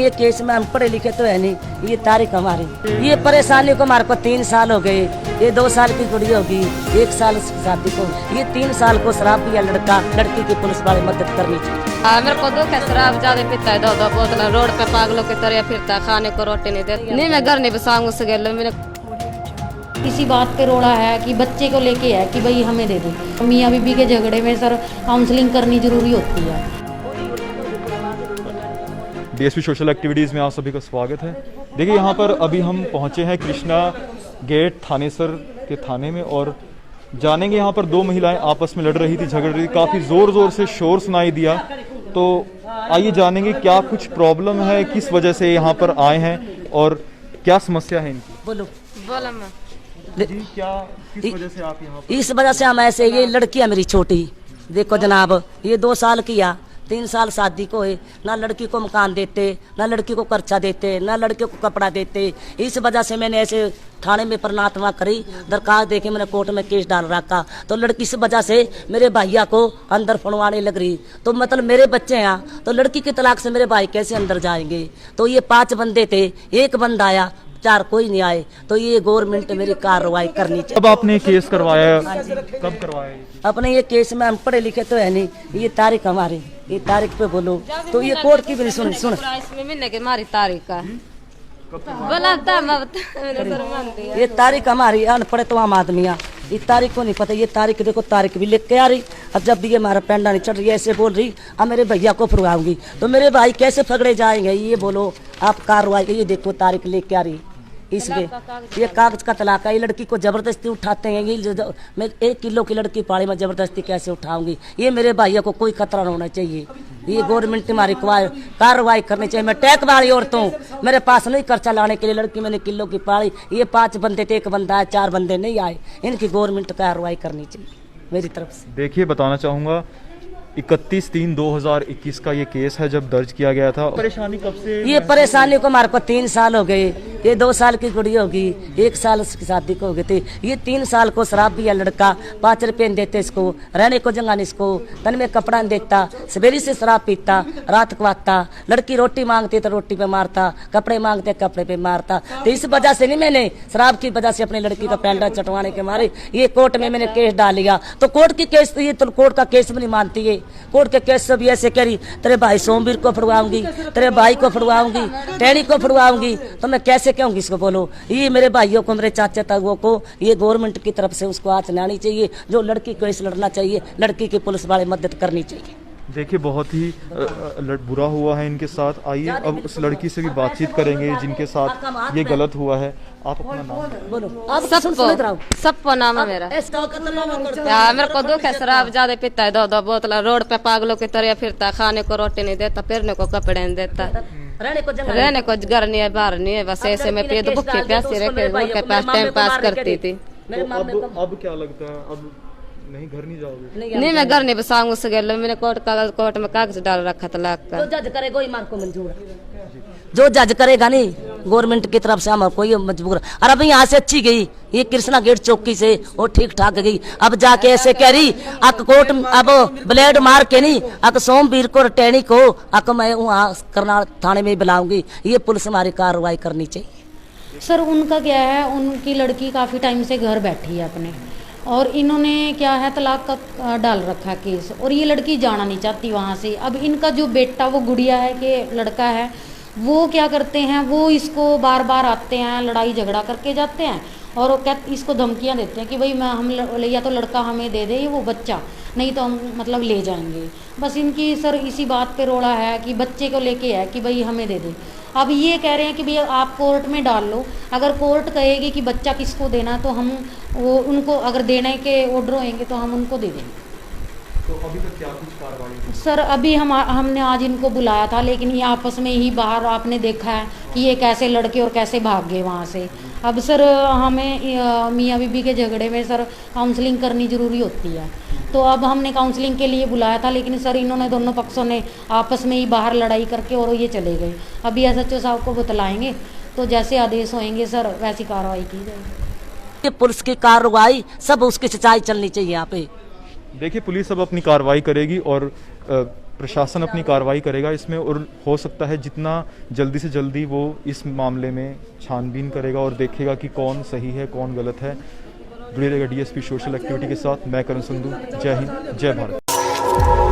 ये केस में हम पढ़े लिखे तो है नहीं, ये तारीख हमारी, ये परेशानी को हमारे को 3 साल हो गए। ये 2 साल की गुड़ी होगी, 1 साल शादी को, ये 3 साल को शराब पिया लड़का, लड़की की पुलिस वाले मदद करनी चाहिए। मेरे को दुख है, शराब ज्यादा पीता है, 2-2 बोतल रोड पे पागलों की तरह फिरता है, खाने को रोटी नहीं देती। नहीं मैं घर नहीं बसाऊंगा उस मैंने इसी बात पे रोड़ा है कि बच्चे को लेके है कि भाई हमें दे दे। मियाँ बीबी के झगड़े में सर काउंसलिंग करनी जरूरी होती है। डीएसपी सोशल एक्टिविटीज़ में आप सभी का स्वागत है। देखिए यहाँ पर अभी हम पहुँचे हैं कृष्णा गेट थानेसर के थाने में और जानेंगे यहाँ पर 2 महिलाएं आपस में लड़ रही थी, झगड़ रही थी, काफ़ी ज़ोर से शोर सुनाई दिया। तो आइए जानेंगे क्या कुछ प्रॉब्लम है, किस वजह से यहाँ पर आए हैं और क्या समस्या है इनकी। बोलो जी क्या किस वजह से आप यहाँ पर? इस वजह से हम ऐसे, ये लड़की है मेरी छोटी, देखो जनाब, ये 2 साल किया, 3 साल शादी को है, ना लड़की को मकान देते, ना लड़की को खर्चा देते, ना लड़के को कपड़ा देते। इस वजह से मैंने ऐसे थाने में प्रार्थना करी, दरखास्त देके मैंने कोर्ट में केस डाल रखा। तो लड़की इस वजह से मेरे भैया को अंदर फड़वाने लग रही। तो मतलब मेरे बच्चे हैं, तो लड़की के तलाक से मेरे भाई कैसे अंदर जाएंगे। तो ये 5 बंदे थे, 1 बंदा आया, 4 कोई नहीं आए। तो ये गवर्नमेंट मेरी कार्रवाई करनी चाहिए। अब आपने केस करवाया, कब करवाया? अपने ये केस में हम पढ़े लिखे तो है नहीं, ये तारीख हमारी, ये तारीख पे बोलो। तो ये कोर्ट की भी सुन इसमें महीने की हमारी तारीख का ये तारीख हमारी, अनपढ़े तो आम आदमी है, ये तारीख को नहीं पता। ये तारीख देखो, तारीख भी लिख के आ रही। अब जब भी ये हमारा पेंडा नहीं चढ़ रही है, ऐसे बोल रही, अब मेरे भैया को फुरवाऊंगी, तो मेरे भाई कैसे पकड़े जाएंगे, ये बोलो आप कार्रवाई। ये देखो तारीख लेके आ रही इसलिए, ये कागज का तलाक है। ये लड़की को जबरदस्ती उठाते हैं, ये मैं 1 किलो की लड़की पाड़ी में जबरदस्ती कैसे उठाऊंगी। ये मेरे भैया को कोई खतरा नहीं होना चाहिए। ये गवर्नमेंट हमारी कार्रवाई करनी चाहिए। मैं टैक वाली औरत हूँ, मेरे पास नहीं खर्चा लाने के लिए लड़की मैंने किलो की पाड़ी। ये 5 बंदे थे, 1 बंदा है, 4 बंदे नहीं आए। इनकी गवर्नमेंट कार्रवाई करनी चाहिए मेरी तरफ से। देखिए बताना चाहूँगा 31/3/2021 का ये केस है जब दर्ज किया गया था। परेशानी कब से? ये परेशानी को हमारे को 3 साल हो गए। ये 2 साल की गुड़ी होगी, 1 साल उसकी शादी को हो गई थी। ये 3 साल को शराब पिया लड़का, 5 रुपये देते इसको, रहने को जगह नहीं इसको, तन में कपड़ा नहीं देता, सवेरे से शराब पीता, रात को आता। लड़की रोटी मांगती तो रोटी पे मारता, कपड़े मांगते कपड़े पे मारता। तो इस वजह से नहीं, मैंने शराब की वजह से अपनी लड़की का पैंडा चटवाने के मारे ये कोर्ट में मैंने केस डाल लिया। तो कोर्ट की केस, ये तो कोर्ट का केस भी नहीं मानती है। कोर्ट के केस से भी ऐसे कह रही, तेरे भाई सोमवीर को फड़वाऊंगी, तेरे भाई को फड़वाऊंगी, टैनी को फड़वाऊंगी। तो मैं कैसे कहूंगी इसको, बोलो। ये मेरे भाइयों को, मेरे चाचा ताऊओं को, ये गवर्नमेंट की तरफ से उसको आँच आनी चाहिए। जो लड़की को इस लड़ना चाहिए, लड़की की पुलिस वाले मदद करनी चाहिए। देखिए बहुत ही बुरा हुआ है इनके साथ। आइए अब उस लड़की से भी बातचीत करेंगे जिनके साथ ये गलत हुआ है। आप अपना नाम बोलो। सबको नाम है मेरा। मेरे को दुख है, शराब ज्यादा पीता है, 2-2 बोतल रोड पे पागलों की तरह फिरता है, खाने को रोटी नहीं देता, फिरने को कपड़े नहीं देता, रहने को घर नहीं है, बाहर नहीं है। बस ऐसे में पेट भूखे प्यासे रह के पास टाइम पास करती थी। अब क्या लगता है, अब नहीं घर नहीं जाओगे? नहीं मैं घर नहीं बसाऊंगा उस मैंने कोर्ट में कागज डाल रखा तलाक का। जो जज करेगा वही मार को मंजूर है, जो जज करेगा नहीं गवर्नमेंट की तरफ से हम कोई मजबूर। और अब यहाँ से अच्छी गई, ये कृष्णा गेट चौकी से वो ठीक ठाक गई। अब जाके ऐसे कह रही अक कोर्ट, अब ब्लेड मार के नहीं, अक सोमवीर को टैनी को अक मैं वहाँ करनाल थाने में बुलाऊंगी। ये पुलिस हमारी कार्रवाई करनी चाहिए। सर उनका क्या है, उनकी लड़की काफ़ी टाइम से घर बैठी है अपने, और इन्होंने क्या है तलाक का डाल रखा केस, और ये लड़की जाना नहीं चाहती वहाँ से। अब इनका जो बेटा, वो गुड़िया है कि लड़का है, वो क्या करते हैं, वो इसको बार बार आते हैं, लड़ाई झगड़ा करके जाते हैं, और वो क्या इसको धमकियाँ देते हैं कि भाई मैं हम या तो लड़का हमें दे दे वो बच्चा, नहीं तो हम मतलब ले जाएंगे। बस इनकी सर इसी बात पे रोड़ा है कि बच्चे को लेके है कि भाई हमें दे दे। अब ये कह रहे हैं कि भैया आप कोर्ट में डाल लो, अगर कोर्ट कहेगी कि बच्चा किसको देना तो हम वो उनको, अगर देने के ऑर्डर होंगे तो हम उनको दे देंगे। तो अभी तक क्या कुछ कार्रवाई? सर अभी हमने आज इनको बुलाया था, लेकिन ये आपस में ही बाहर आपने देखा है कि ये कैसे लड़के और कैसे भाग गए वहाँ से। अब सर हमें मियाँ बीबी के झगड़े में सर काउंसलिंग करनी ज़रूरी होती है। तो अब हमने काउंसलिंग के लिए बुलाया था, लेकिन सर इन्होंने दोनों पक्षों ने आपस में ही बाहर लड़ाई करके और ये चले गए। अभी SHO साहब को बतलाएंगे, तो जैसे आदेश होंगे सर वैसी कार्रवाई की जाएगी। पुलिस की कार्रवाई सब उसकी सच्चाई चलनी चाहिए यहाँ पे। देखिए पुलिस अब अपनी कार्रवाई करेगी और प्रशासन अपनी कार्रवाई करेगा इसमें, और हो सकता है जितना जल्दी से जल्दी वो इस मामले में छानबीन करेगा और देखेगा कि कौन सही है कौन गलत है। जुड़े रहेगा DSP सोशल एक्टिविटी के साथ। मैं करण संधू। जय हिंद, जय भारत।